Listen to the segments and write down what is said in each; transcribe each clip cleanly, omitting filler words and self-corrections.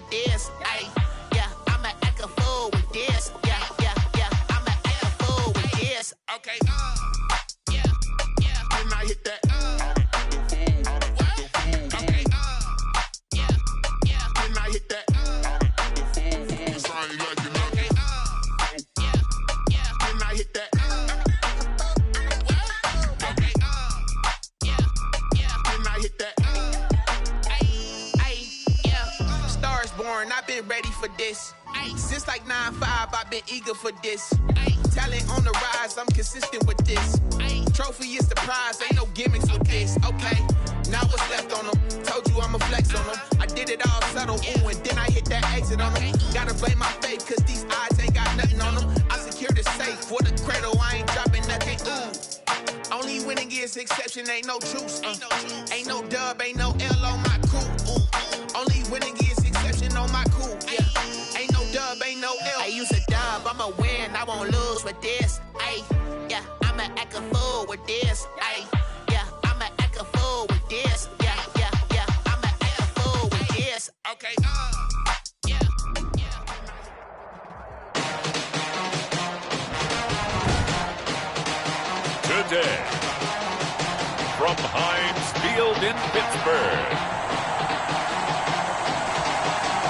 this. Ay, yeah, I'ma act a fool with this. Yeah, yeah, yeah, I'ma act a fool with this. Okay, yeah, yeah. Then I hit that. Okay, yeah, yeah. Then I hit that. I ain't like it. Okay, yeah, yeah. Then I hit that. Okay, yeah, yeah. Then I hit that. Stars born, I've been ready for this. Since like 9-5, I've been eager for this. Talent on the rise, I'm consistent with this. Trophy is the prize, ain't no gimmicks with this. Okay, now what's left on them? Told you I'ma flex on them. I did it all subtle, ooh, and then I hit that exit on them. Gotta blame my faith, cause these odds ain't got nothing on them. I secured the safe for the cradle, I ain't dropping nothing, ooh. Only winning is exception, ain't no truce. Ain't no dub, ain't no L on my crew. Ooh. Only winning is exception on my crew. Yeah. Ain't no dub, ain't no L. I use a dub, I'ma win, I won't lose with this. Ay, yeah, I'ma act a fool with this. Ay, yeah, I'ma act a fool with this. Yeah, yeah, yeah, I'ma act a fool with this. Okay, yeah, yeah. Today, from Heinz Field in Pittsburgh,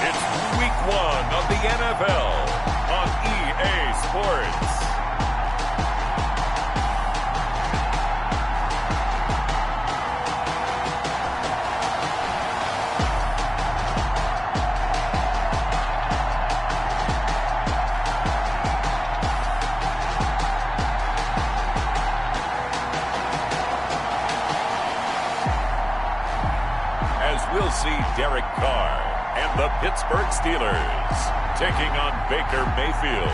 it's Week 1 of the NFL on EA Sports. We'll see Derek Carr and the Pittsburgh Steelers taking on Baker Mayfield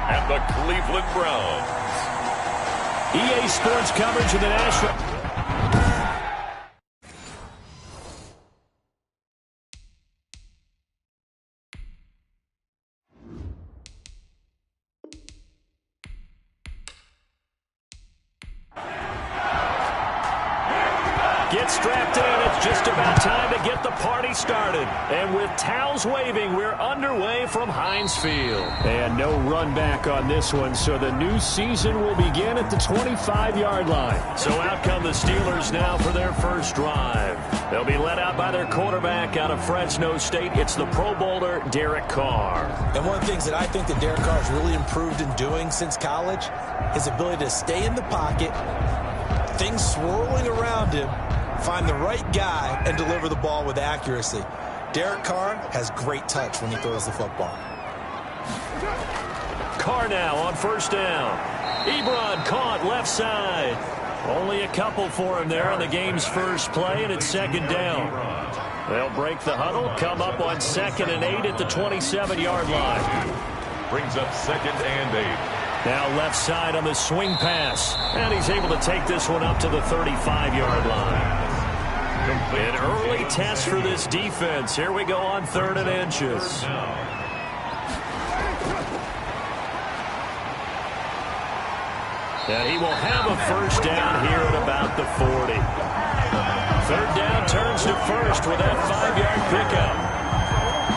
and the Cleveland Browns. EA Sports coverage of the National. Get strapped in. It's just about time to get the party started. And with towels waving, we're underway from Heinz Field. And no run back on this one, so the new season will begin at the 25-yard line. So out come the Steelers now for their first drive. They'll be led out by their quarterback out of Fresno State. It's the Pro Bowler, Derek Carr. And one of the things that I think that Derek Carr has really improved in doing since college, his ability to stay in the pocket, things swirling around him, find the right guy, and deliver the ball with accuracy. Derek Carr has great touch when he throws the football. Carr now on first down. Ebron caught left side. Only a couple for him there on the game's first play, and it's second down. They'll break the huddle, come up on 2nd and 8 at the 27-yard line. Brings up 2nd and 8. Now left side on the swing pass. And he's able to take this one up to the 35-yard line. An early test for this defense. Here we go on 3rd and inches. And he will have a first down here at about the 40. 3rd down turns to first with that 5-yard pickup.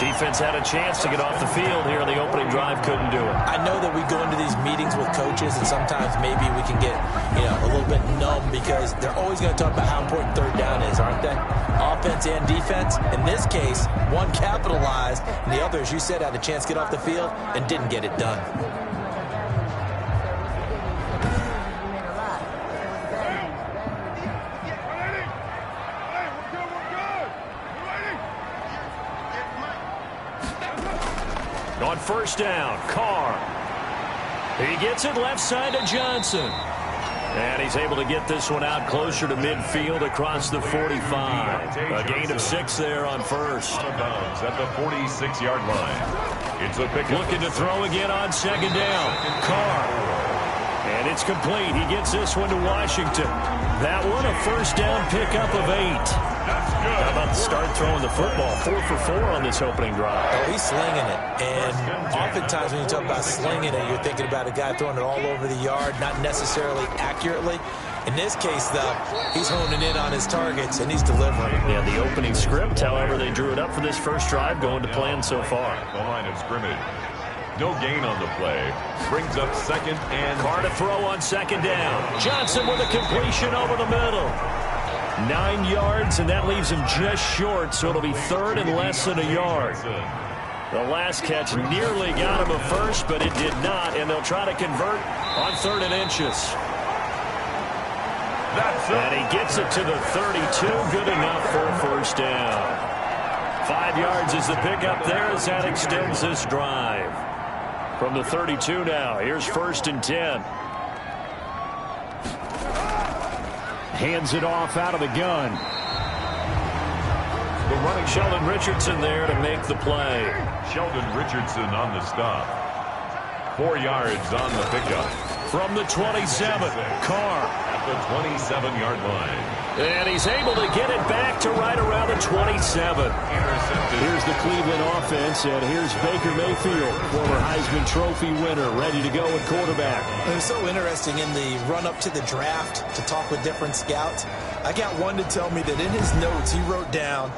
Defense had a chance to get off the field here on the opening drive, couldn't do it. I know that we go into these meetings with coaches, and sometimes maybe we can get, a little bit numb because they're always going to talk about how important 3rd down is, aren't they? Offense and defense. In this case, one capitalized, and the other, as you said, had a chance to get off the field and didn't get it done. On first down, Carr. He gets it left side to Johnson. And he's able to get this one out closer to midfield across the 45. A gain of 6 there on first. Out of bounds at the 46-yard line. It's a pickup. Looking to throw again on 2nd down. Carr. And it's complete. He gets this one to Washington. That one a first down pickup of 8. How about the start throwing the football? 4 for 4 on this opening drive. Oh, he's slinging it. And oftentimes when you talk about slinging it, you're thinking about a guy throwing it all over the yard, not necessarily accurately. In this case, though, he's honing in on his targets, and he's delivering. Yeah, the opening script, however, they drew it up for this first drive, going to plan so far. The line of scrimmage. No gain on the play. Brings up second and... Carr to throw on second down. Johnson with a completion over the middle. 9 yards, and that leaves him just short, so it'll be third and less than a yard. The last catch nearly got him a first, but it did not, and they'll try to convert on 3rd and inches. And he gets it to the 32. Good enough for a first down. 5 yards is the pickup there as that extends this drive. From the 32 now, here's 1st and 10. Hands it off out of the gun. The running Sheldon Richardson there to make the play. Sheldon Richardson on the stop. 4 yards on the pickup. From the 27, Carr. At the 27-yard line. And he's able to get it back to right around the 27. Intercepted. Here's the Cleveland offense, and here's Baker Mayfield, former Heisman Trophy winner, ready to go at quarterback. It was so interesting in the run-up to the draft to talk with different scouts. I got one to tell me that in his notes he wrote down,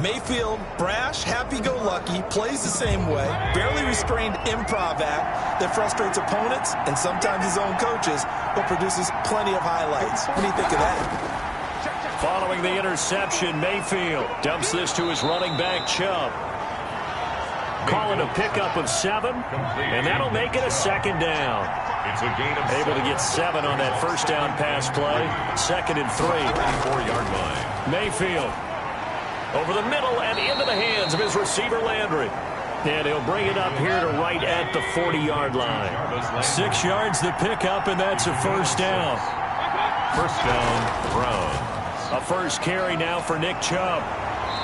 Mayfield, brash, happy-go-lucky, plays the same way, barely restrained improv act that frustrates opponents and sometimes his own coaches, but produces plenty of highlights. What do you think of that? Following the interception, Mayfield dumps this to his running back, Chubb. Call it a pickup of 7, and that'll make it a 2nd down. It's a gain of Able to get 7 on that first down pass play. 2nd and 3. 34-yard line. Mayfield over the middle and into the hands of his receiver, Landry. And he'll bring it up here to right at the 40-yard line. 6 yards the pickup, and that's a first down. First down, Browns. A first carry now for Nick Chubb.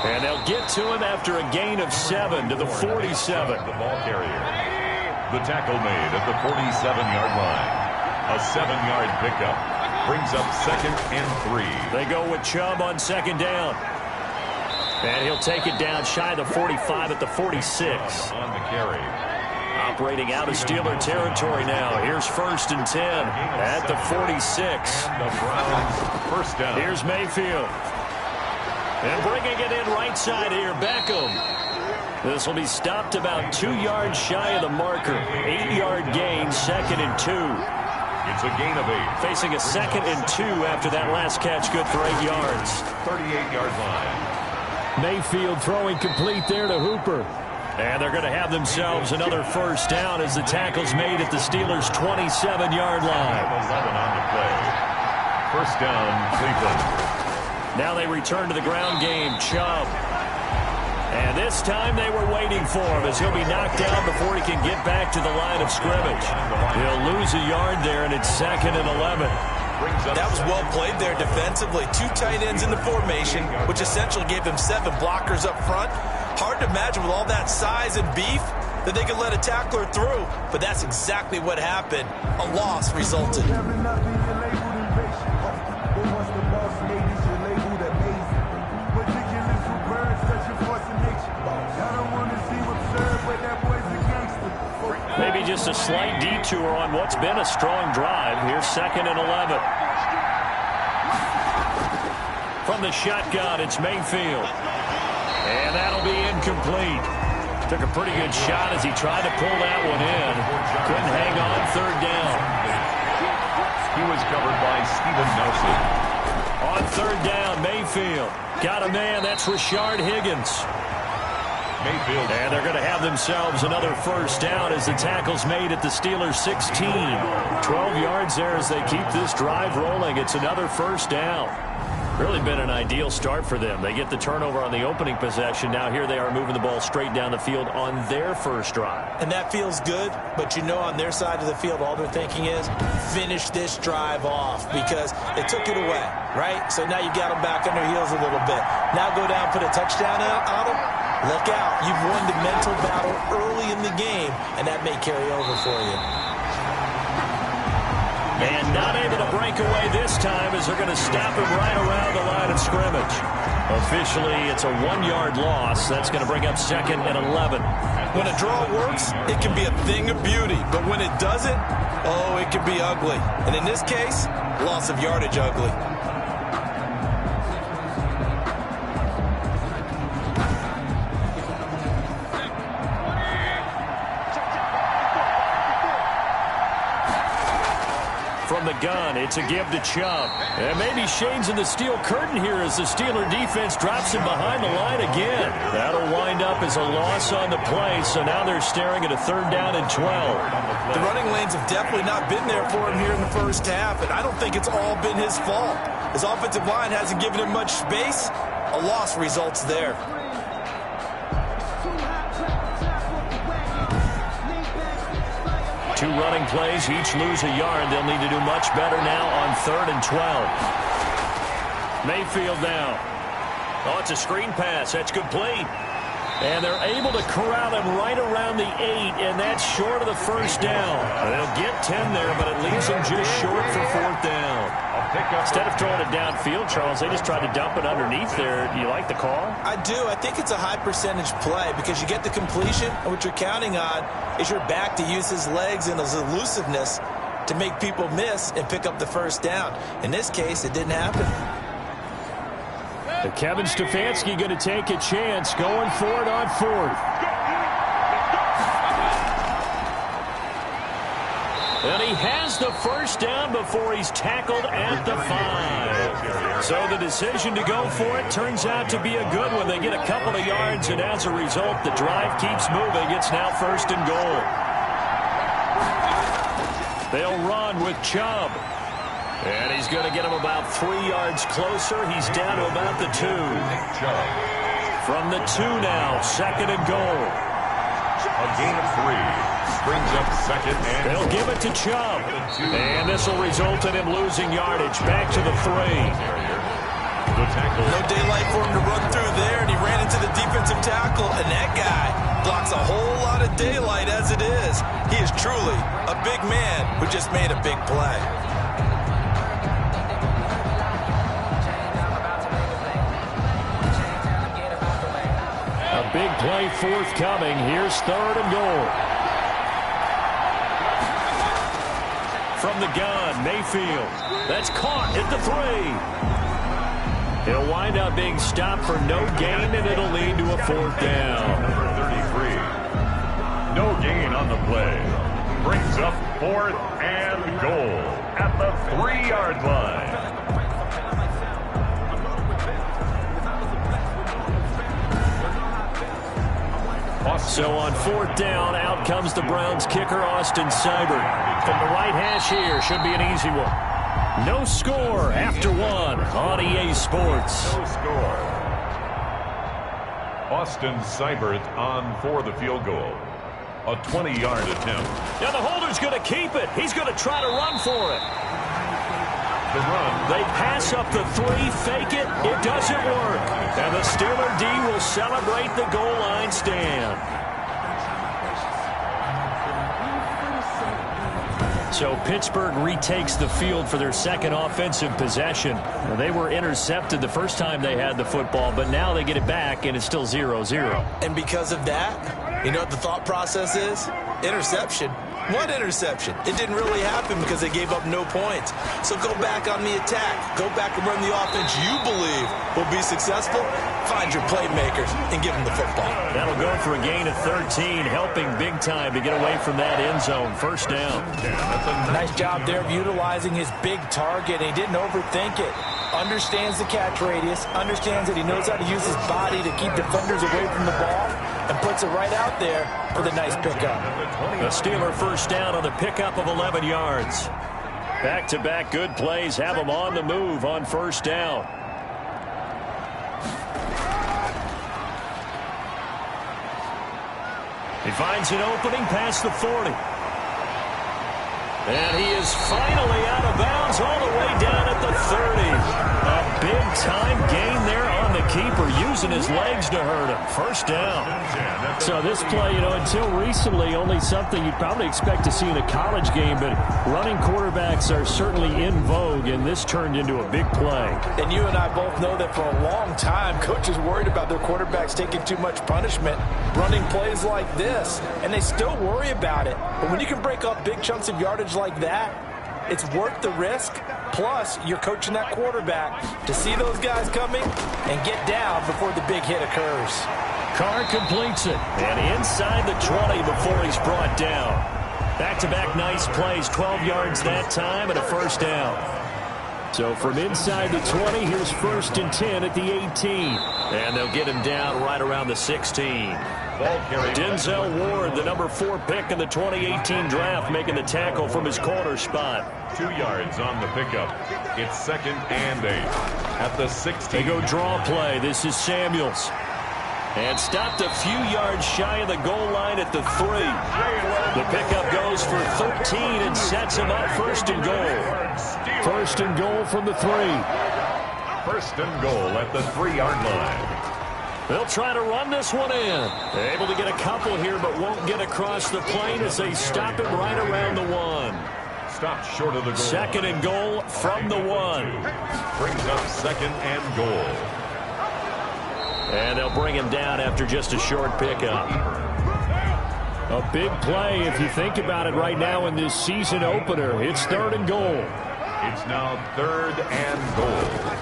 And they'll get to him after a gain of 7 to the 47. The ball carrier. The tackle made at the 47-yard line. A 7-yard pickup. Brings up 2nd and 3. They go with Chubb on 2nd down. And he'll take it down shy of the 45 at the 46. On the carry. Operating out of Steeler territory now. Here's 1st and 10 at the 46. And the Browns first down. Here's Mayfield. And bringing it in right side here, Beckham. This will be stopped about 2 yards shy of the marker. 8-yard gain, 2nd and 2. It's a gain of 8. Facing a 2nd and 2 after that last catch, good for 8 yards. 38-yard line. Mayfield throwing complete there to Hooper. And they're going to have themselves another first down as the tackle's made at the Steelers' 27-yard line. 11 on the play. First down, Cleveland. Now they return to the ground game. Chubb. And this time they were waiting for him as he'll be knocked down before he can get back to the line of scrimmage. He'll lose a yard there, and it's 2nd and 11. That was well played there defensively. 2 tight ends in the formation, which essentially gave them 7 blockers up front. Hard to imagine with all that size and beef that they could let a tackler through, but that's exactly what happened. A loss resulted. Maybe just a slight detour on what's been a strong drive. Here's 2nd and 11. From the shotgun, it's Mayfield. And that'll be incomplete. Took a pretty good shot as he tried to pull that one in. Couldn't hang on 3rd down. He was covered by Steven Nelson. On 3rd down, Mayfield. Got a man, that's Rashard Higgins. Mayfield. And they're going to have themselves another first down as the tackle's made at the Steelers' 16. 12 yards there as they keep this drive rolling. It's another first down. Really been an ideal start for them. They get the turnover on the opening possession. Now here they are moving the ball straight down the field on their first drive. And that feels good, but you know on their side of the field all they're thinking is finish this drive off because they took it away, right? So now you got them back on their heels a little bit. Now go down, put a touchdown on them. Look out. You've won the mental battle early in the game, and that may carry over for you. And not able to break away this time as they're going to stop him right around the line of scrimmage. Officially, it's a 1-yard loss. That's going to bring up 2nd and 11. When a draw works, it can be a thing of beauty. But when it doesn't, oh, it can be ugly. And in this case, loss of yardage ugly. From the gun, it's a give to Chubb. And maybe Shane's in the steel curtain here as the Steeler defense drops him behind the line again. That'll wind up as a loss on the play, so now they're staring at a 3rd down and 12. The running lanes have definitely not been there for him here in the first half, and I don't think it's all been his fault. His offensive line hasn't given him much space. A loss results there. 2 running plays, each lose a yard. They'll need to do much better now on 3rd and 12. Mayfield now. Oh, it's a screen pass. That's complete. And they're able to corral him right around the 8, and that's short of the 1st down. They'll get 10 there, but it leaves them just short for 4th down. Instead of throwing it downfield, Charles, they just tried to dump it underneath there. Do you like the call? I do. I think it's a high percentage play because you get the completion, and what you're counting on is your back to use his legs and his elusiveness to make people miss and pick up the 1st down. In this case, it didn't happen. Kevin Stefanski going to take a chance going for it on 4th. And he has the 1st down before he's tackled at the 5. So the decision to go for it turns out to be a good one. They get a couple of yards, and as a result, the drive keeps moving. It's now 1st and goal. They'll run with Chubb. And he's going to get him about 3 yards closer. He's down to about the 2. From the 2 now, 2nd and goal. A gain of 3. Brings up 2nd and... They'll give it to Chubb. And this will result in him losing yardage. Back to the 3. The tackle. No daylight for him to run through there, and he ran into the defensive tackle, and that guy blocks a whole lot of daylight as it is. He is truly a big man who just made a big play. Big play forthcoming. Here's 3rd and goal. From the gun, Mayfield. That's caught at the 3. He'll wind up being stopped for no gain, and it'll lead to a 4th down. Number 33. No gain on the play. Brings up 4th and goal at the 3-yard line. So on 4th down, out comes the Browns kicker, Austin Seibert. From the right hash here, should be an easy one. No score after 1 on EA Sports. No score. Austin Seibert on for the field goal. A 20-yard attempt. Now the holder's going to keep it. He's going to try to run for it. The run. They pass up the 3, fake it. It doesn't work. And the Steeler D will celebrate the goal line stand. So Pittsburgh retakes the field for their 2nd offensive possession. They were intercepted the first time they had the football, but now they get it back, and it's still 0-0. And because of that, you know what the thought process is? Interception. What interception? It didn't really happen because they gave up no points. So go back on the attack. Go back and run the offense you believe will be successful. Find your playmakers and give them the football. That'll go for a gain of 13, helping big time to get away from that end zone. 1st down. Nice job there of utilizing his big target. He didn't overthink it. Understands the catch radius. Understands that he knows how to use his body to keep defenders away from the ball. And puts it right out there for the nice pickup. The Steeler 1st down on the pickup of 11 yards. Back-to-back good plays have them on the move on 1st down. He finds an opening past the 40. And he is finally out of bounds all the way down at the 30. A big-time gain there on on the keeper, using his legs to hurt him. First down. So this play, until recently, only something you'd probably expect to see in a college game, but running quarterbacks are certainly in vogue, and this turned into a big play. And you and I both know that for a long time, coaches worried about their quarterbacks taking too much punishment, running plays like this, and they still worry about it. But when you can break up big chunks of yardage like that, it's worth the risk. Plus, you're coaching that quarterback to see those guys coming and get down before the big hit occurs. Carr completes it, and inside the 20 before he's brought down. Back-to-back nice plays, 12 yards that time and a first down. So from inside the 20, here's 1st and 10 at the 18. And they'll get him down right around the 16. Denzel Ward, the number 4 pick in the 2018 draft, making the tackle from his corner spot. 2 yards on the pickup. It's 2nd and 8 at the 16. They go draw play. This is Samuels. And stopped a few yards shy of the goal line at the 3. The pickup goes for 13 and sets him up 1st and goal. 1st and goal from the 3. 1st and goal at the 3-yard line. They'll try to run this one in. They're able to get a couple here, but won't get across the plane as they stop it right around the 1. Stopped short of the goal. 2nd and goal from the 1. Brings up 2nd and goal. And they'll bring him down after just a short pickup. A big play if you think about it right now in this season opener. It's 3rd and goal. It's now 3rd and goal.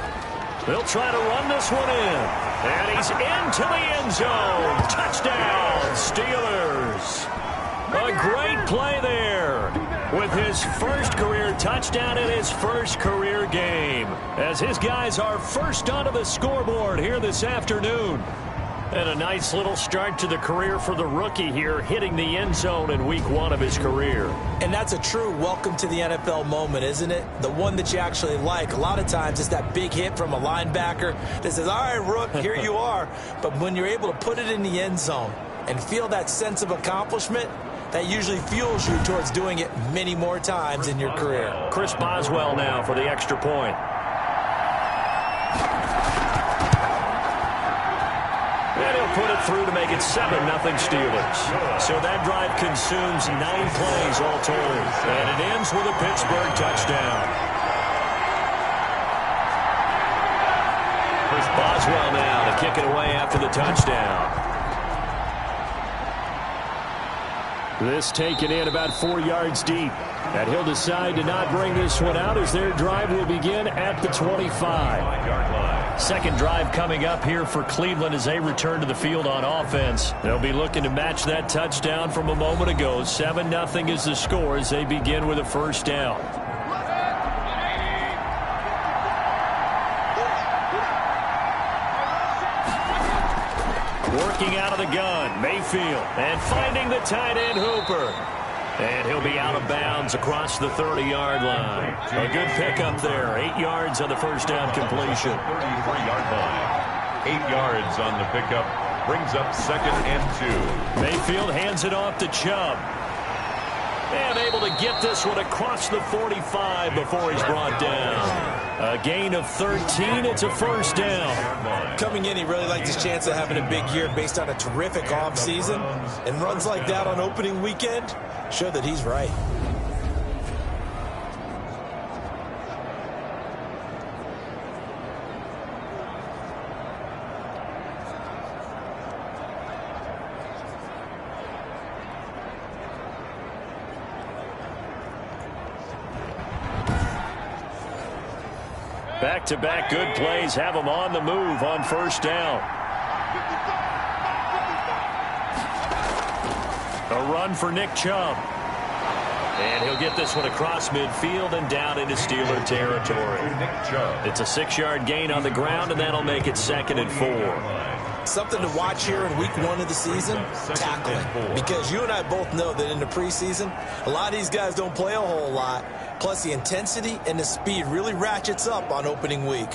They'll try to run this one in. And he's into the end zone. Touchdown, Steelers. A great play there with his first career touchdown in his first career game, as his guys are first onto the scoreboard here this afternoon. And a nice little start to the career for the rookie here, hitting the end zone in week 1 of his career. And that's a true welcome to the NFL moment, isn't it? The one that you actually like. A lot of times it's that big hit from a linebacker that says, all right, Rook, here you are. But when you're able to put it in the end zone and feel that sense of accomplishment, that usually fuels you towards doing it many more times in your career. Chris Boswell now for the extra point. And he'll put it through to make it 7-0 Steelers. So that drive consumes 9 plays all told. And it ends with a Pittsburgh touchdown. Chris Boswell now to kick it away after the touchdown. This taken in about 4 yards deep. And he'll decide to not bring this one out as their drive will begin at the 25. Second drive coming up here for Cleveland as they return to the field on offense. They'll be looking to match that touchdown from a moment ago. 7-0 is the score as they begin with a first down. Working out of the gun, Mayfield, and finding the tight end Hooper. And he'll be out of bounds across the 30-yard line. A good pickup there. 8 yards on the first down completion. 33-yard line. 8 yards on the pickup. Brings up 2nd and 2. Mayfield hands it off to Chubb. And able to get this one across the 45 before he's brought down. A gain of 13. It's a first down. Coming in, he really liked his chance of having a big year based on a terrific offseason. And runs like that on opening weekend show that he's right. Back-to-back good plays have him on the move on first down. A run for Nick Chubb. And he'll get this one across midfield and down into Steeler territory. It's a 6-yard gain on the ground, and that'll make it 2nd and 4. Something to watch here in week 1 of the season, tackling. Because you and I both know that in the preseason, a lot of these guys don't play a whole lot. Plus, the intensity and the speed really ratchets up on opening week.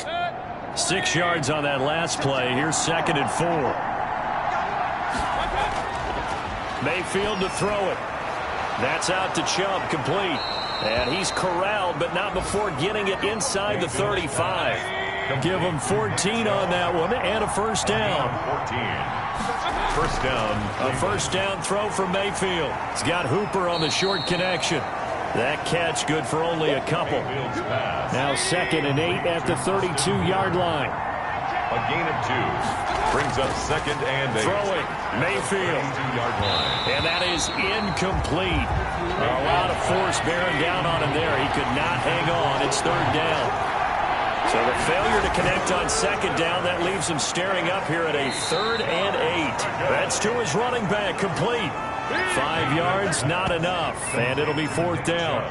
6 yards on that last play. Here's 2nd and 4. Mayfield to throw it. That's out to Chubb, complete. And he's corralled, but not before getting it inside the 35. Give him 14 on that one and a first down. 14. First down. A first down throw from Mayfield. He's got Hooper on the short connection. That catch good for only a couple. Now 2nd and 8 at the 32-yard line. A gain of 2. Brings up 2nd and 8. Throwing. Mayfield. 2-yard line. And that is incomplete. A lot of force bearing down on him there. He could not hang on. It's 3rd down. So the failure to connect on 2nd down, that leaves him staring up here at a 3rd and 8. That's to his running back, complete. 5 yards, not enough. And it'll be 4th down.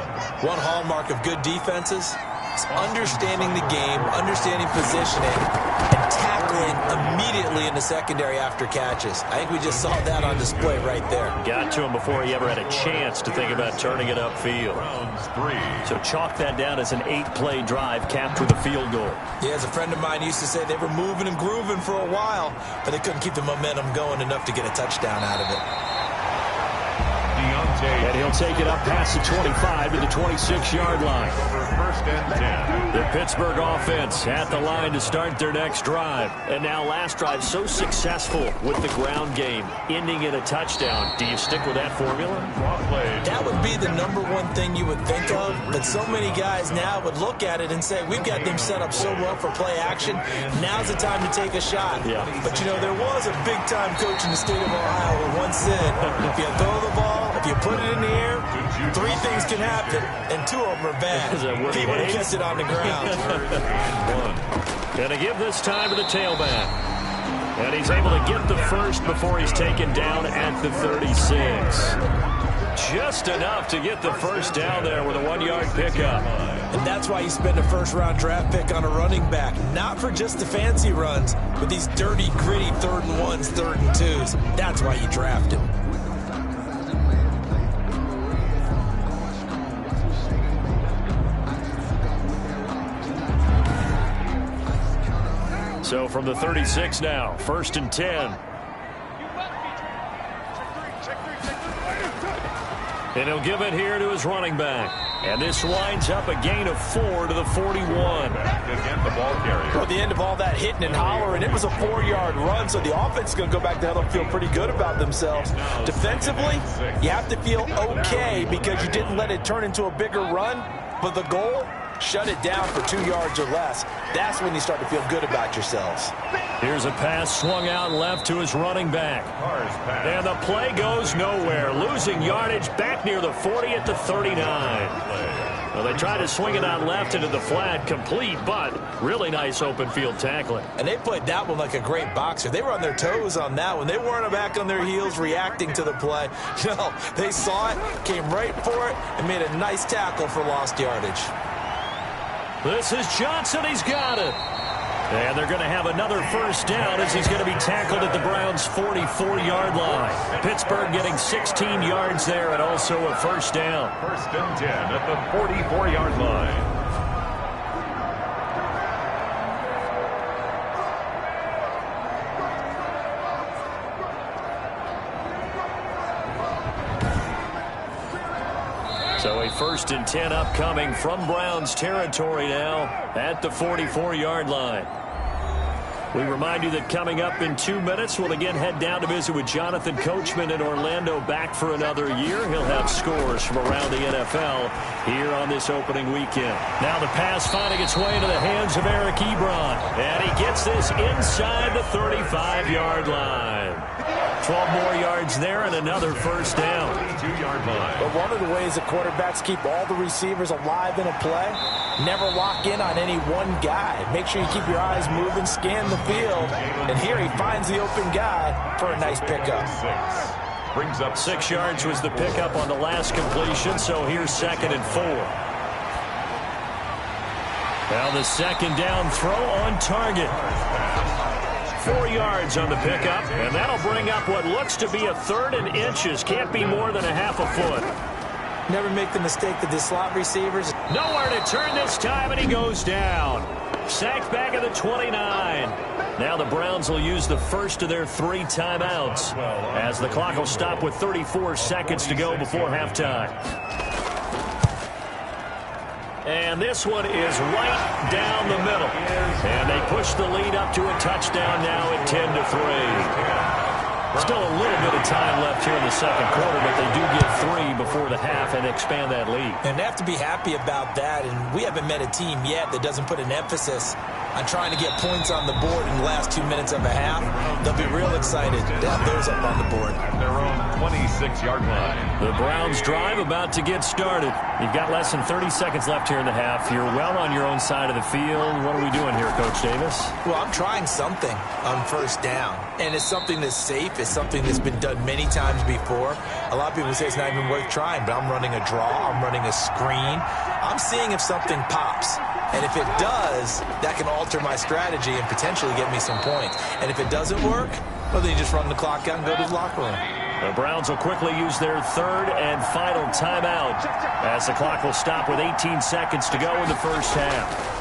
One hallmark of good defenses is understanding the game, understanding positioning, and tackling immediately in the secondary after catches. I think we just saw that on display right there. Got to him before he ever had a chance to think about turning it upfield. So chalk that down as an 8-play drive capped with a field goal. Yeah, as a friend of mine used to say, they were moving and grooving for a while, but they couldn't keep the momentum going enough to get a touchdown out of it. And he'll take it up past the 25 to the 26-yard line. First and 10. The Pittsburgh offense at the line to start their next drive. And now last drive so successful with the ground game, ending in a touchdown. Do you stick with that formula? That would be the #1 thing you would think of, but so many guys now would look at it and say, we've got them set up so well for play action. Now's the time to take a shot. Yeah. But, you know, there was a big-time coach in the state of Ohio who once said, if you throw the ball, if you put it in the air, 3 things can happen, and 2 of them are bad. He would have kept it on the ground. Gonna give this time to the tailback. And he's able to get the first before he's taken down at the 36. Just enough to get the first down there with a 1-yard pickup. And that's why you spend a first-round draft pick on a running back. Not for just the fancy runs, but these dirty, gritty 3rd and 1s, 3rd and 2s. That's why you draft him. So from the 36 now, 1st and 10. And he'll give it here to his running back. And this winds up a gain of 4 to the 41. Again, the ball carrier. At the end of all that hitting and hollering, it was a 4-yard run, so the offense is going to go back to hell and feel pretty good about themselves. Defensively, you have to feel okay because you didn't let it turn into a bigger run, but the goal, shut it down for 2 yards or less. That's when you start to feel good about yourselves. Here's a pass swung out left to his running back. And the play goes nowhere. Losing yardage back near the 40 at the 39. Well, they tried to swing it out left into the flat, complete, but really nice open field tackling. And they played that one like a great boxer. They were on their toes on that one. They weren't back on their heels reacting to the play. No, they saw it, came right for it, and made a nice tackle for lost yardage. This is Johnson. He's got it. And they're going to have another first down as he's going to be tackled at the Browns' 44-yard line. Pittsburgh getting 16 yards there and also a first down. 1st and 10 at the 44-yard line. So a 1st and 10 upcoming from Browns territory now at the 44-yard line. We remind you that coming up in 2 minutes, we'll again head down to visit with Jonathan Coachman in Orlando, back for another year. He'll have scores from around the NFL here on this opening weekend. Now the pass finding its way into the hands of Eric Ebron. And he gets this inside the 35-yard line. 12 more yards there and another first down. 2-yard line. But one of the ways the quarterbacks keep all the receivers alive in a play, never lock in on any one guy. Make sure you keep your eyes moving, scan the field, and here he finds the open guy for a nice pickup. Brings up 6 yards was the pickup on the last completion, so here's 2nd and 4. Now the 2nd down throw on target. 4 yards on the pickup, and that'll bring up what looks to be a 3rd and inches. Can't be more than a half a foot. Never make the mistake that the slot receivers. Nowhere to turn this time, and he goes down. Sacked back at the 29. Now the Browns will use the first of their 3 timeouts as the clock will stop with 34 seconds to go before halftime. And this one is right down the middle. And they push the lead up to a touchdown now at 10-3. Still a little bit of time left here in the second quarter, but they do get 3 before the half and expand that lead. And they have to be happy about that. And we haven't met a team yet that doesn't put an emphasis on trying to get points on the board in the last 2 minutes of a half. They'll be real excited to have those up on the board. At their own 26-yard line. The Browns drive about to get started. You've got less than 30 seconds left here in the half. You're well on your own side of the field. What are we doing here, Coach Davis? Well, I'm trying something on first down. And it's something that's safe. It's something that's been done many times before. A lot of people say it's not even worth trying, but I'm running a draw. I'm running a screen. I'm seeing if something pops. And if it does, that can alter my strategy and potentially get me some points. And if it doesn't work, well, then you just run the clock out and go to the locker room. The Browns will quickly use their third and final timeout as the clock will stop with 18 seconds to go in the first half.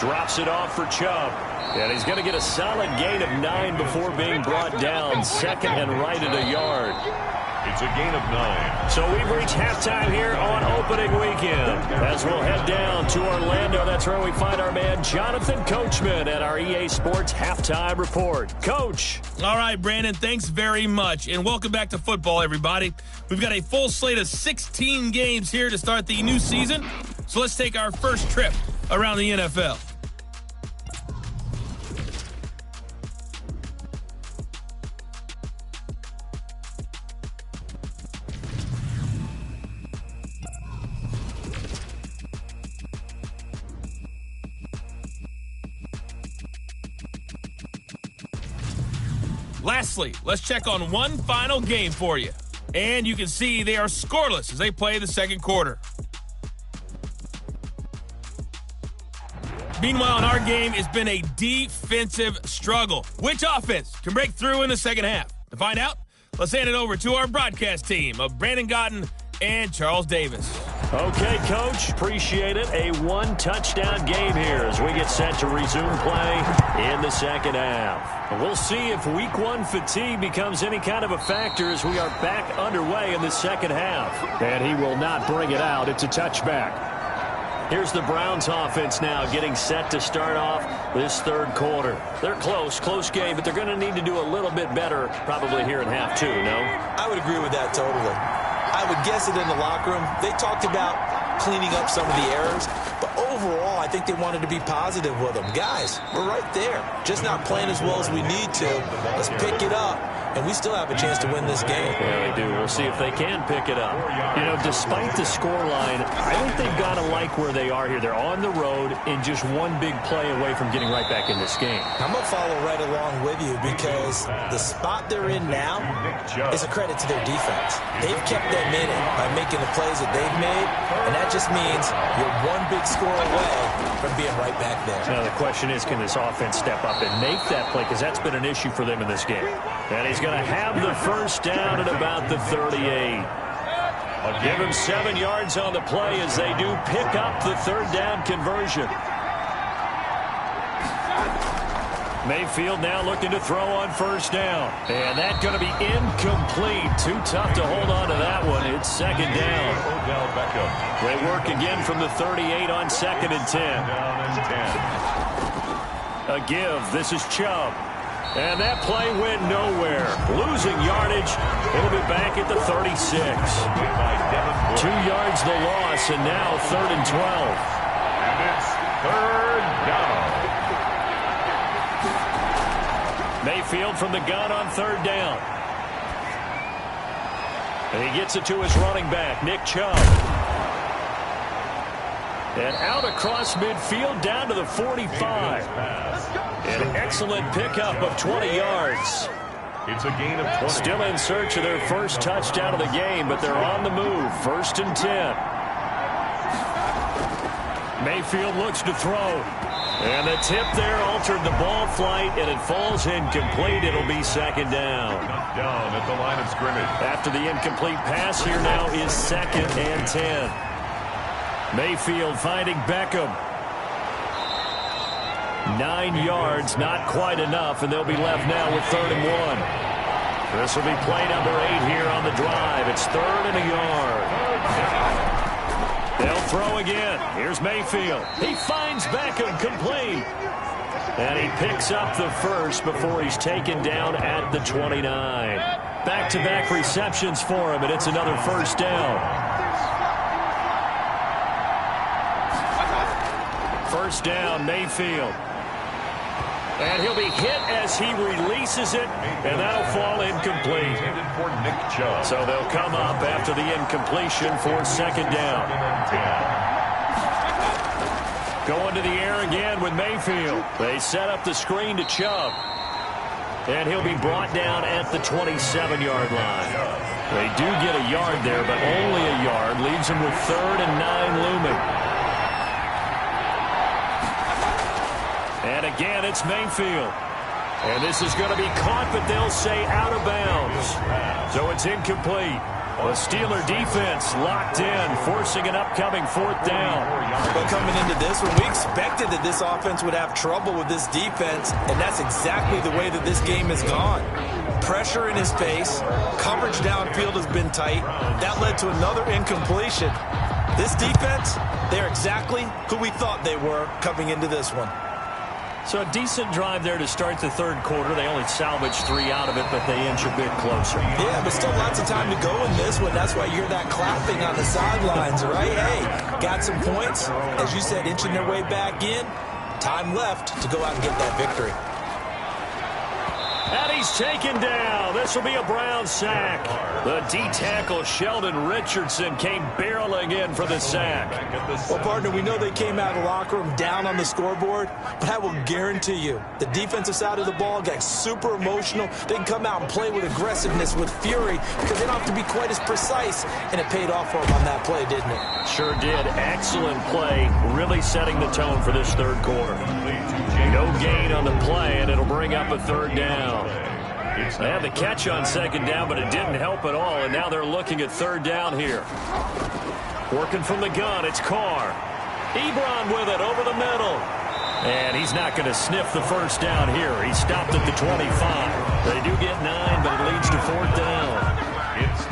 Drops it off for Chubb. And he's going to get a solid gain of 9 before being brought down. Second and right at a yard. It's a gain of 9. So we've reached halftime here on opening weekend. As we'll head down to Orlando, that's where we find our man Jonathan Coachman at our EA Sports Halftime Report. Coach. All right, Brandon, thanks very much. And welcome back to football, everybody. We've got a full slate of 16 games here to start the new season. So let's take our first trip around the NFL. Lastly, let's check on one final game for you. And you can see they are scoreless as they play the second quarter. Meanwhile, in our game, it's been a defensive struggle. Which offense can break through in the second half? To find out, let's hand it over to our broadcast team of Brandon Gaudin and Charles Davis. Okay, Coach, appreciate it. A one-touchdown game here as we get set to resume play in the second half. We'll see if Week 1 fatigue becomes any kind of a factor as we are back underway in the second half. And he will not bring it out. It's a touchback. Here's the Browns offense now getting set to start off this third quarter. They're close game, but they're going to need to do a little bit better probably here in half 2, no? I would agree with that totally. I would guess it in the locker room. They talked about cleaning up some of the errors, but overall, I think they wanted to be positive with them. Guys, we're right there. Just not playing as well as we need to. Let's pick it up, and we still have a chance to win this game. Yeah, they do. We'll see if they can pick it up. You know, despite the scoreline, I think they've got to like where they are here. They're on the road and just one big play away from getting right back in this game. I'm going to follow right along with you because the spot they're in now is a credit to their defense. They've kept them in it by making the plays that they've made, and that just means you're one big score away from being right back there. Now, the question is, can this offense step up and make that play? Because that's been an issue for them in this game. And he's going to have the first down at about the 38. Give him 7 yards on the play as they do pick up the third down conversion. Mayfield now looking to throw on first down. And that's going to be incomplete. Too tough to hold on to that one. It's second down. Odell Beckham. They work again from the 38 on second and 10. A give. This is Chubb. And that play went nowhere. Losing yardage. It'll be back at the 36. 2 yards the loss, and now third and 12. And it's third down. Mayfield from the gun on third down. And he gets it to his running back, Nick Chubb. And out across midfield down to the 45. An excellent pickup of 20 yards. It's a gain of 20. Still in search of their first touchdown of the game, but they're on the move. First and 10. Mayfield looks to throw. And the tip there altered the ball flight, and it falls incomplete. It'll be second down. Down at the line of scrimmage. After the incomplete pass, here now is second and 10. Mayfield finding Beckham. 9 yards, not quite enough, and they'll be left now with third and 1. This will be play number 8 here on the drive. It's third and a yard. They'll throw again. Here's Mayfield. He finds Beckham complete. And he picks up the first before he's taken down at the 29. Back-to-back receptions for him, and it's another first down. First down, Mayfield. And he'll be hit as he releases it, and that'll fall incomplete. So they'll come up after the incompletion for second down. Going to the air again with Mayfield. They set up the screen to Chubb. And he'll be brought down at the 27-yard line. They do get a yard there, but only a yard. Leaves them with 3rd and 9 looming. And again, it's Mayfield. And this is going to be caught, but they'll say out of bounds. So it's incomplete. The Steeler defense locked in, forcing an upcoming 4th down. But coming into this one, we expected that this offense would have trouble with this defense, and that's exactly the way that this game has gone. Pressure in his face, coverage downfield has been tight. That led to another incompletion. This defense, they're exactly who we thought they were coming into this one. So a decent drive there to start the 3rd quarter. They only salvaged 3 out of it, but they inch a bit closer. Yeah, but still lots of time to go in this one. That's why you hear that clapping on the sidelines, right? Hey, got some points. As you said, inching their way back in. Time left to go out and get that victory. And he's taken down. This will be a Brown sack. The D-tackle Sheldon Richardson came barreling in for the sack. Well, partner, we know they came out of the locker room down on the scoreboard, but I will guarantee you the defensive side of the ball got super emotional. They can come out and play with aggressiveness, with fury, because they don't have to be quite as precise, and it paid off for them on that play, didn't it? Sure did. Excellent play, really setting the tone for this 3rd quarter. No gain on the play, and it'll bring up a 3rd down. They had the catch on 2nd down, but it didn't help at all, and now they're looking at 3rd down here. Working from the gun, it's Carr. Ebron with it over the middle. And he's not going to sniff the first down here. He stopped at the 25. They do get 9, but it leads to 4th down.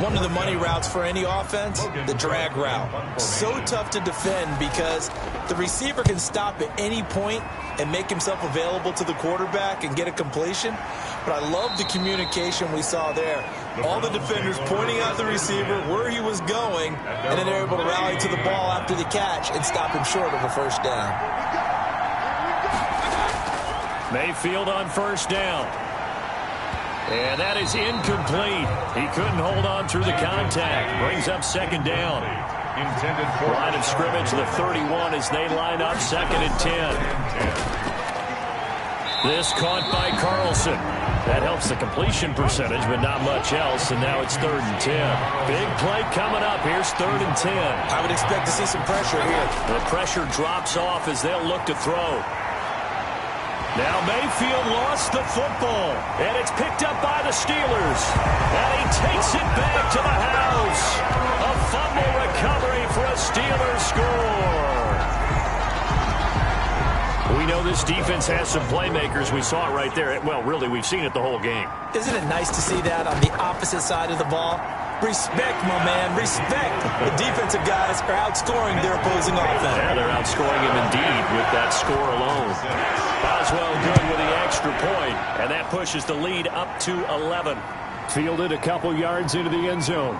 One of the money routes for any offense, the drag route. So tough to defend because the receiver can stop at any point and make himself available to the quarterback and get a completion. But I love the communication we saw there. All the defenders pointing out the receiver, where he was going, and then they're able to rally to the ball after the catch and stop him short of a first down. Mayfield on 1st down. And that is incomplete. He couldn't hold on through the contact. Brings up 2nd down. Line of scrimmage, the 31 as they line up 2nd and 10. This caught by Carlson. That helps the completion percentage, but not much else, and now it's 3rd and 10. Big play coming up. Here's 3rd and 10. I would expect to see some pressure here. The pressure drops off as they'll look to throw. Now Mayfield lost the football, and it's picked up by the Steelers. And he takes it back to the house. A fumble recovery for a Steelers score. We know this defense has some playmakers. We saw it right there. Well, really, we've seen it the whole game. Isn't it nice to see that on the opposite side of the ball? Respect, my man, respect. The defensive guys are outscoring their opposing offense. Yeah, they're outscoring him indeed with that score alone. Boswell good with the extra point, and that pushes the lead up to 11. Fielded a couple yards into the end zone.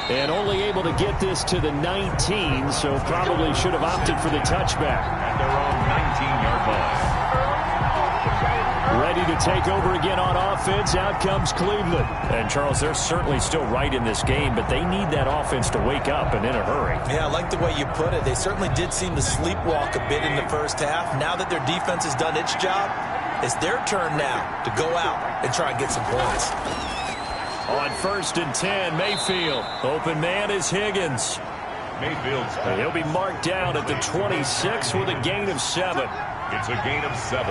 And only able to get this to the 19, so probably should have opted for the touchback. At their own 19-yard line. Ready to take over again on offense. Out comes Cleveland. And, Charles, they're certainly still right in this game, but they need that offense to wake up and in a hurry. Yeah, I like the way you put it. They certainly did seem to sleepwalk a bit in the first half. Now that their defense has done its job, it's their turn now to go out and try and get some points. On 1st and 10, Mayfield. Open man is Higgins. Mayfield's He'll be marked down at the 26 with a gain of 7. It's a gain of 7.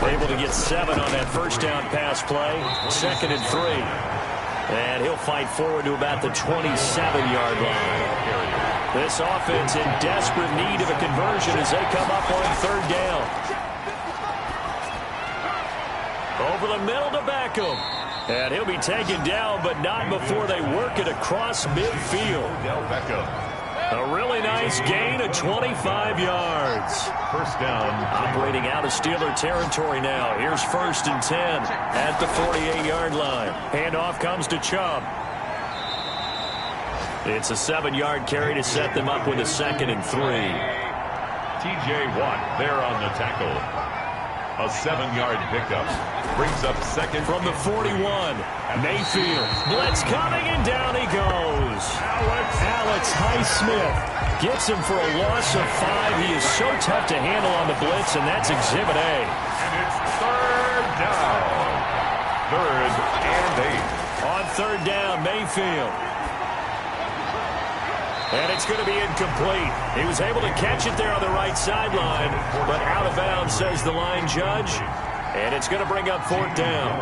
Able to get 7 on that first down pass play. 2nd and 3. And he'll fight forward to about the 27-yard line. This offense in desperate need of a conversion as they come up on 3rd down. Over the middle to Beckham. And he'll be taken down, but not before they work it across midfield. Odell Beckham. A really nice gain of 25 yards. First down. Operating out of Steeler territory now. Here's 1st and 10 at the 48-yard line. Handoff comes to Chubb. It's a 7-yard carry to set them up with a 2nd and 3. T.J. Watt there on the tackle. A 7-yard pickup. Brings up 2nd. From the 41, Mayfield. Blitz coming, and down he goes. Alex Highsmith gets him for a loss of 5. He is so tough to handle on the blitz, and that's Exhibit A. And it's 3rd down. 3rd and 8. On 3rd down, Mayfield. And it's going to be incomplete. He was able to catch it there on the right sideline, but out of bounds, says the line judge. And it's going to bring up 4th down.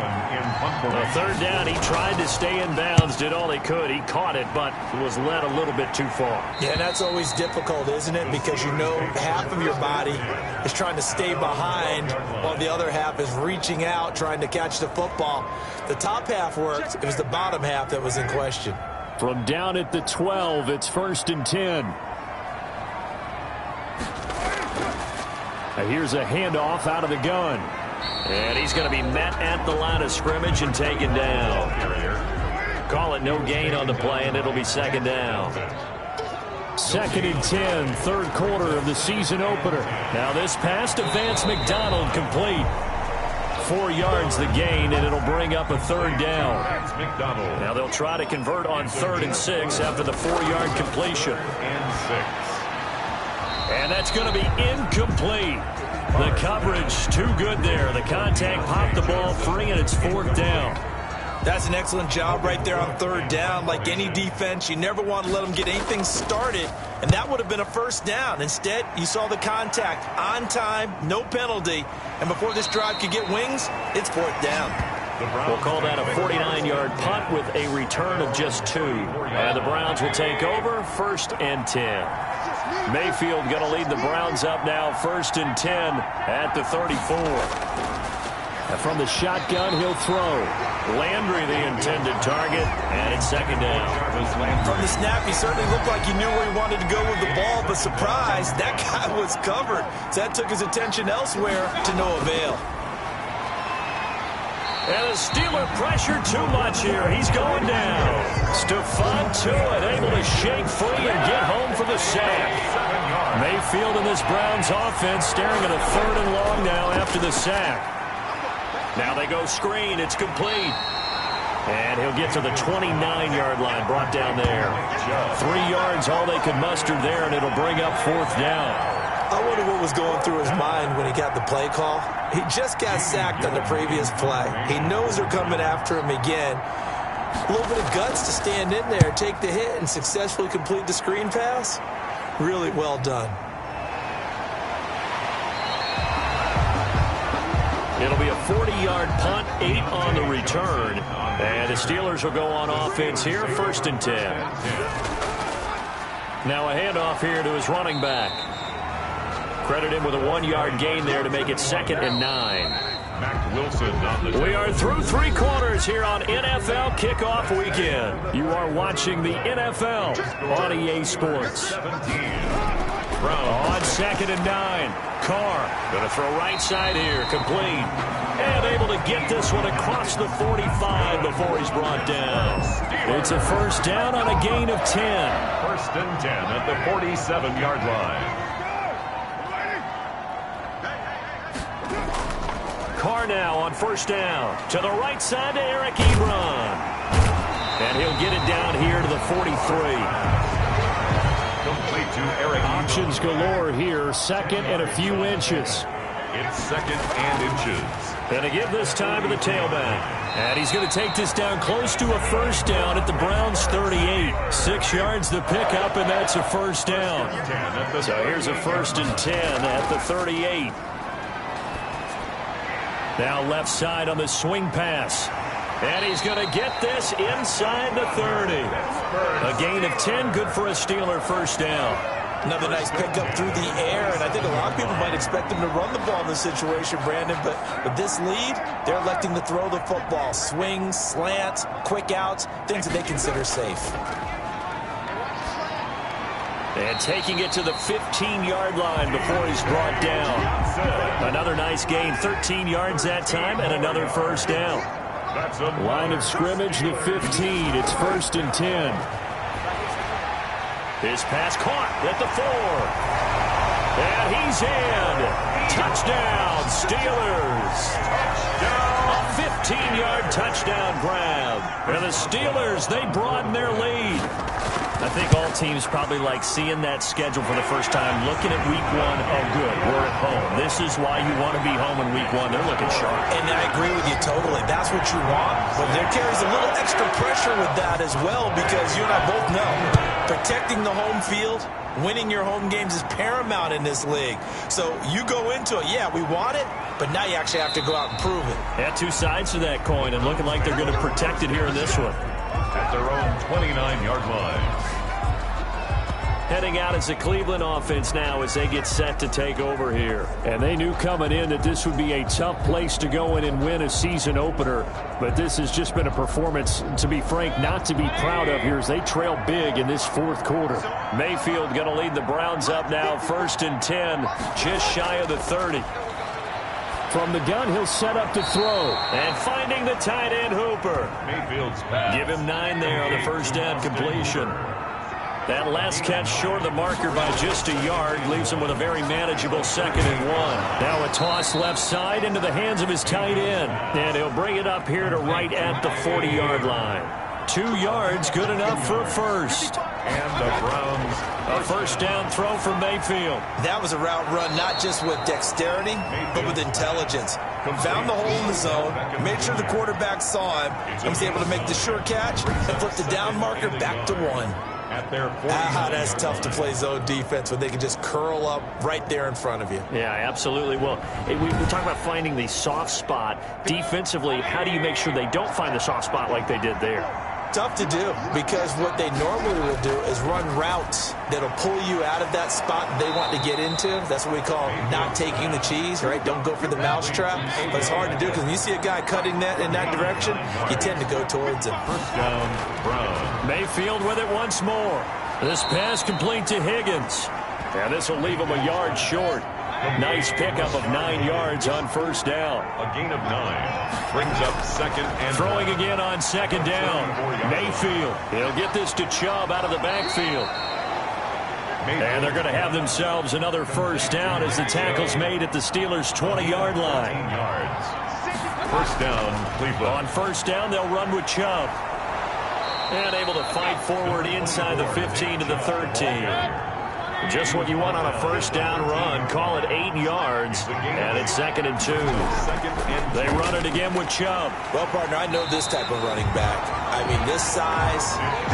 On 3rd down, he tried to stay in bounds, did all he could. He caught it, but was led a little bit too far. Yeah, and that's always difficult, isn't it? Because you know half of your body is trying to stay behind while the other half is reaching out, trying to catch the football. The top half worked. It was the bottom half that was in question. From down at the 12, it's 1st and 10. Now here's a handoff out of the gun. And he's going to be met at the line of scrimmage and taken down. Call it no gain on the play, and it'll be 2nd down. 2nd and 10, 3rd quarter of the season opener. Now this pass to Vance McDonald complete. 4 yards the gain, and it'll bring up a 3rd down. Now they'll try to convert on 3rd and 6 after the 4-yard completion. And 6. And that's going to be incomplete. The coverage too good there. The contact popped the ball free, and it's 4th down. That's an excellent job right there on 3rd down. Like any defense, you never want to let them get anything started, and that would have been a 1st down. Instead, you saw the contact on time, no penalty, and before this drive could get wings, it's 4th down. We'll call that a 49-yard punt with a return of just 2. And the Browns will take over 1st and 10. Mayfield going to lead the Browns up now 1st and 10 at the 34. And from the shotgun, he'll throw. Landry the intended target, and it's 2nd down. From the snap, he certainly looked like he knew where he wanted to go with the ball, but surprise, that guy was covered. So that took his attention elsewhere to no avail. And the Steeler pressure too much here. He's going down. Stephon Tuitt able to shake free and get home for the sack. Mayfield and this Browns offense staring at a 3rd and long now after the sack. Now they go screen. It's complete. And he'll get to the 29-yard line, brought down there. 3 yards, all they could muster there, and it'll bring up 4th down. I wonder what was going through his mind when he got the play call. He just got sacked on the previous play. He knows they're coming after him again. A little bit of guts to stand in there, take the hit, and successfully complete the screen pass. Really well done. It'll be a 40-yard punt, 8 on the return. And the Steelers will go on offense here, 1st and 10. Now a handoff here to his running back. Credit him with a 1-yard gain there to make it 2nd and 9. Mack Wilson on the We are through 3 quarters here on NFL Kickoff Weekend. You are watching the NFL on EA Sports. On 2nd and 9. Carr going to throw right side here, complete. And able to get this one across the 45 before he's brought down. It's a 1st down on a gain of 10. 1st and 10 at the 47-yard line. Carr now on 1st down. To the right side to Eric Ebron. And he'll get it down here to the 43. Complete to Eric Ebron. Options galore here. 2nd and a few inches. It's 2nd and inches. And to give this time to the tailback. And he's going to take this down close to a 1st down at the Browns 38. 6 yards the pickup, and that's a 1st down. So here's a 1st and 10 at the 38. Now left side on the swing pass. And he's going to get this inside the 30. A gain of 10, good for a Steeler 1st down. Another nice pickup through the air, and I think a lot of people might expect him to run the ball in this situation, Brandon, but with this lead, they're electing to throw the football. Swings, slants, quick outs, things that they consider safe. And taking it to the 15-yard line before he's brought down. Another nice gain, 13 yards that time, and another first down. Line of scrimmage, the 15. It's 1st and 10. His pass caught at the 4. And he's in. Touchdown, Steelers. A 15-yard touchdown grab. And the Steelers, they broaden their lead. I think all teams probably like seeing that schedule for the first time, looking at week 1. Oh, good, we're at home. This is why you want to be home in week 1. They're looking sharp. And I agree with you totally. That's what you want. But there carries a little extra pressure with that as well, because you and I both know protecting the home field, winning your home games is paramount in this league. So you go into it, yeah, we want it, but now you actually have to go out and prove it. Yeah, two sides to that coin, and looking like they're going to protect it here in this one. At their own 29-yard line. Heading out as the Cleveland offense now as they get set to take over here. And they knew coming in that this would be a tough place to go in and win a season opener. But this has just been a performance, to be frank, not to be proud of here as they trail big in this 4th quarter. Mayfield going to lead the Browns up now, 1st and 10, just shy of the 30. From the gun, he'll set up to throw. And finding the tight end, Hooper. Mayfield's pass. Give him 9 there on the first down completion. That last catch short of the marker by just a yard leaves him with a very manageable 2nd and 1. Now a toss left side into the hands of his tight end. And he'll bring it up here to right at the 40-yard line. 2 yards, good enough for a first. And the Browns. A first down throw from Mayfield. That was a route run not just with dexterity, but with intelligence. Found the hole in the zone, made sure the quarterback saw him, and was able to make the sure catch and flip the down marker back to 1. At their 40. That's tough to play zone defense when they can just curl up right there in front of you. Yeah, absolutely. Well, we talk about finding the soft spot. Defensively, how do you make sure they don't find the soft spot like they did there? Tough to do, because what they normally will do is run routes that'll pull you out of that spot they want to get into. That's what we call not taking the cheese, right? Don't go for the mousetrap. But it's hard to do because when you see a guy cutting that in that direction, you tend to go towards him. First down, Brown. Mayfield with it once more. This pass complete to Higgins. And this will leave him a yard short. Nice pickup of 9 yards on first down. A gain of 9. Brings up 2nd and throwing again on 2nd down. Mayfield. He'll get this to Chubb out of the backfield. And they're going to have themselves another first down as the tackle's made at the Steelers' 20-yard line. 9 yards. First down, Cleveland. On first down, they'll run with Chubb. And able to fight forward inside the 15 to the 13. Just what you want on a first down run. Call it 8 yards. And it's 2nd and 2. They run it again with Chubb. Well, partner, I know this type of running back. I mean, this size,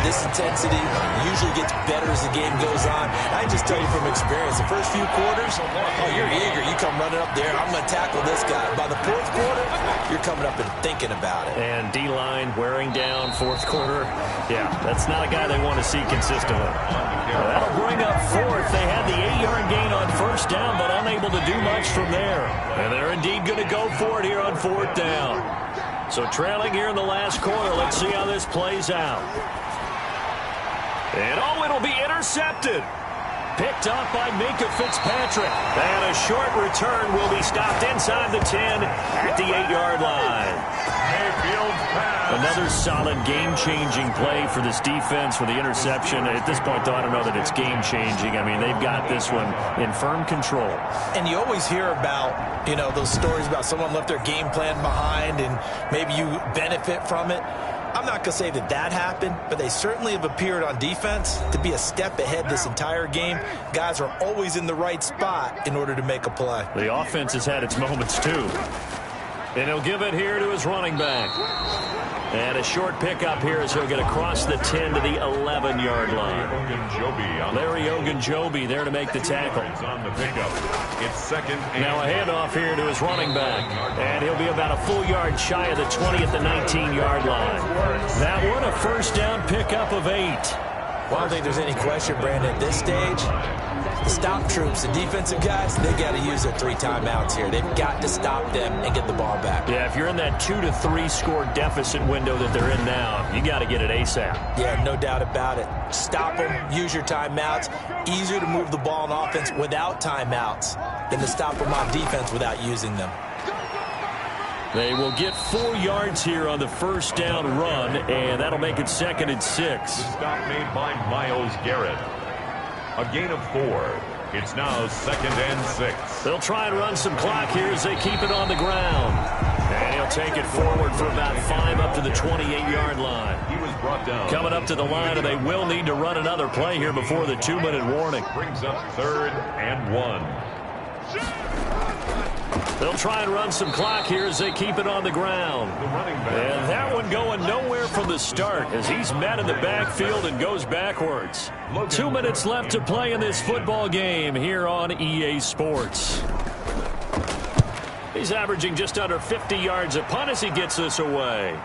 this intensity usually gets better as the game goes on. I just tell you from experience, the first few quarters, oh, you're eager. You come running up there, I'm going to tackle this guy. By the 4th quarter, you're coming up and thinking about it. And D-line wearing down 4th quarter. Yeah, that's not a guy they want to see consistently. That'll bring up 4th. They had the 8-yard gain on first down, but unable to do much from there. And they're indeed going to go for it here on 4th down. So trailing here in the last quarter. Let's see how this plays out. And it'll be intercepted. Picked up by Minkah Fitzpatrick. And a short return will be stopped inside the 10 at the 8-yard line. Mayfield pass. Another solid game-changing play for this defense with the interception. At this point, though, I don't know that it's game-changing. I mean, they've got this one in firm control. And you always hear about, those stories about someone left their game plan behind and maybe you benefit from it. I'm not going to say that happened, but they certainly have appeared on defense to be a step ahead this entire game. Guys are always in the right spot in order to make a play. The offense has had its moments, too. And he'll give it here to his running back. And a short pickup here as he'll get across the 10 to the 11-yard line. Larry Ogunjobi there to make the tackle. On the pickup. It's 2nd and now a handoff here to his running back. And he'll be about a full yard shy of the 20 at the 19-yard line. That one a first down pickup of 8. Well, I don't think there's any question, Brandon, at this stage, the stop troops, the defensive guys, they got to use their 3 timeouts here. They've got to stop them and get the ball back. Yeah, if you're in that 2 to 3 score deficit window that they're in now, you got to get it ASAP. Yeah, no doubt about it. Stop them, use your timeouts. Easier to move the ball on offense without timeouts than to stop them on defense without using them. They will get 4 yards here on the first down run, and that'll make it 2nd and 6. The stop made by Myles Garrett. A gain of 4. It's now 2nd and 6. They'll try and run some clock here as they keep it on the ground. And he'll take it forward for about 5 up to the 28-yard line. He was brought down. Coming up to the line, and they will need to run another play here before the 2-minute warning. Brings up 3rd and 1. They'll try and run some clock here as they keep it on the ground. And that one going nowhere from the start as he's met in the backfield and goes backwards. 2 minutes left to play in this football game here on EA Sports. He's averaging just under 50 yards a punt as he gets this away.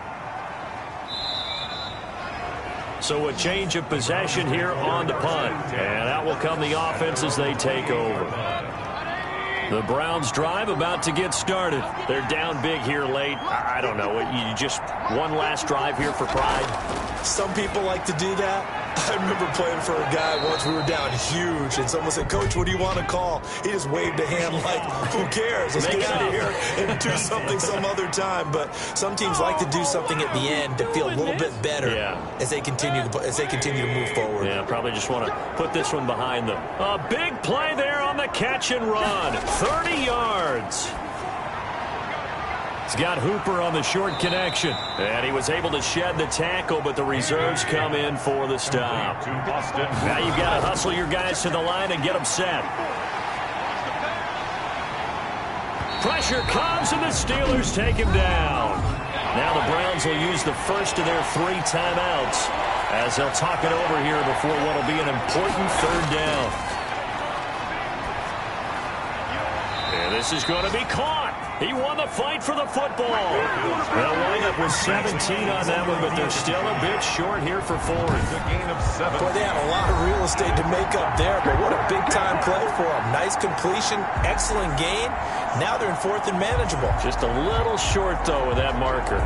So a change of possession here on the punt. And out will come the offense as they take over. The Browns drive about to get started. They're down big here late. I don't know. You just one last drive here for pride? Some people like to do that. I remember playing for a guy once. We were down huge, and someone said, "Coach, what do you want to call?" He just waved a hand like, who cares? Let's get out of here and do something some other time. But some teams like to do something at the end to feel a little bit better as they continue to move forward. Yeah, probably just want to put this one behind them. A big play there on the catch and run. 30 yards. He's got Hooper on the short connection. And he was able to shed the tackle, but the reserves come in for the stop. Now you've got to hustle your guys to the line and get them set. Pressure comes, and the Steelers take him down. Now the Browns will use the first of their 3 timeouts as they'll talk it over here before what will be an important 3rd down. And this is going to be caught. He won the fight for the football. They'll wind up with 17 on that one, but they're still a bit short here for 4th. A gain of 7. Boy, they have a lot of real estate to make up there, but what a big-time play for them. Nice completion, excellent gain. Now they're in 4th and manageable. Just a little short, though, with that marker.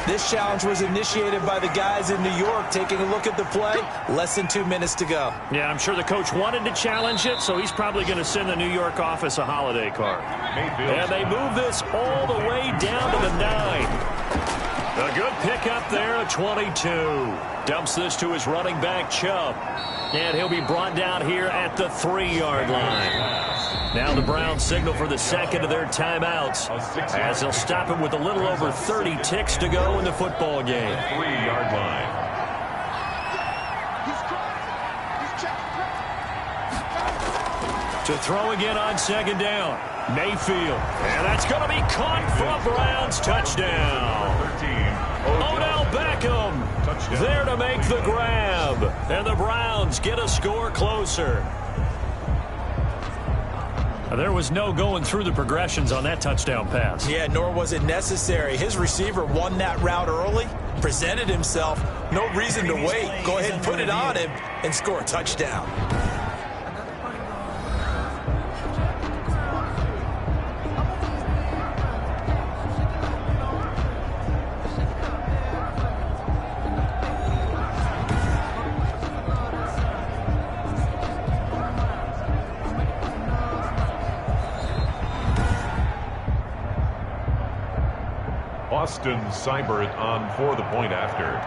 This challenge was initiated by the guys in New York. Taking a look at the play, less than 2 minutes to go. Yeah, I'm sure the coach wanted to challenge it, so he's probably going to send the New York office a holiday card. And they move this all the way down to the 9. A good pickup there at 22. Dumps this to his running back, Chubb. And he'll be brought down here at the 3-yard line. Now the Browns signal for the 2nd of their timeouts as they'll stop him with a little over 30 ticks to go in the football game. 3-yard line. To throw again on 2nd down. Mayfield. And that's going to be caught for a Browns touchdown. 13. Odell Beckham there to make the grab. And the Browns get a score closer. There was no going through the progressions on that touchdown pass. Yeah, nor was it necessary. His receiver won that route early, presented himself. No reason to wait. Go ahead and put it on him and score a touchdown. Austin Seibert on for the point after.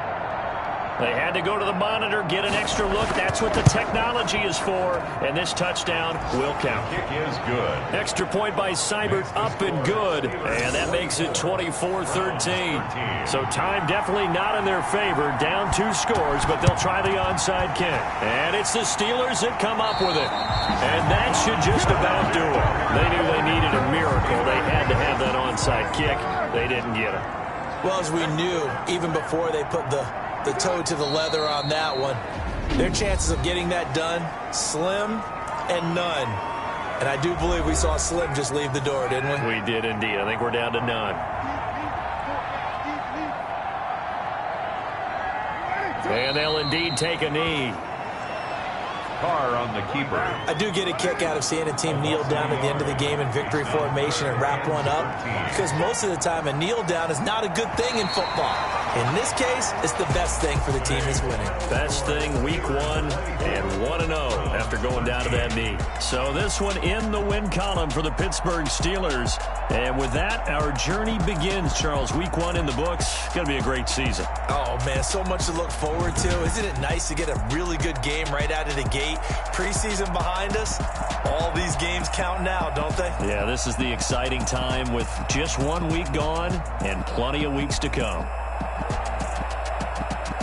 They had to go to the monitor, get an extra look. That's what the technology is for. And this touchdown will count. Kick is good. Extra point by Seibert, up and good. And that makes it 24-13. So time definitely not in their favor. Down 2 scores, but they'll try the onside kick. And it's the Steelers that come up with it. And that should just about do it. They knew they needed a miracle. They had to have that onside kick. They didn't get it. Well, as we knew, even before they put the the toe to the leather on that one. Their chances of getting that done, slim and none. And I do believe we saw Slim just leave the door, didn't we? We did indeed. I think we're down to none. And they'll indeed take a knee. Carr on the keeper. I do get a kick out of seeing a team kneel down at the end of the game in victory formation and wrap one up, because most of the time a kneel down is not a good thing in football. In this case, it's the best thing for the team that's winning. Best thing, week 1 and 1-0 after going down to that knee. So this one in the win column for the Pittsburgh Steelers. And with that, our journey begins, Charles. Week 1 in the books. Going to be a great season. Oh, man, so much to look forward to. Isn't it nice to get a really good game right out of the gate? Preseason behind us. All these games count now, don't they? Yeah, this is the exciting time with just 1 week gone and plenty of weeks to come.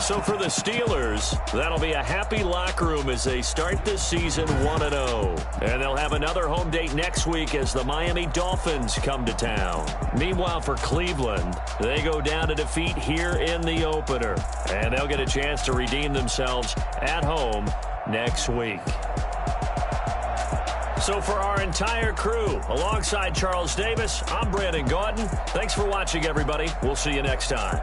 So for the Steelers, that'll be a happy locker room as they start this season 1-0. And they'll have another home date next week as the Miami Dolphins come to town. Meanwhile, for Cleveland, they go down to defeat here in the opener. And they'll get a chance to redeem themselves at home next week. So for our entire crew, alongside Charles Davis, I'm Brandon Gaudin. Thanks for watching, everybody. We'll see you next time.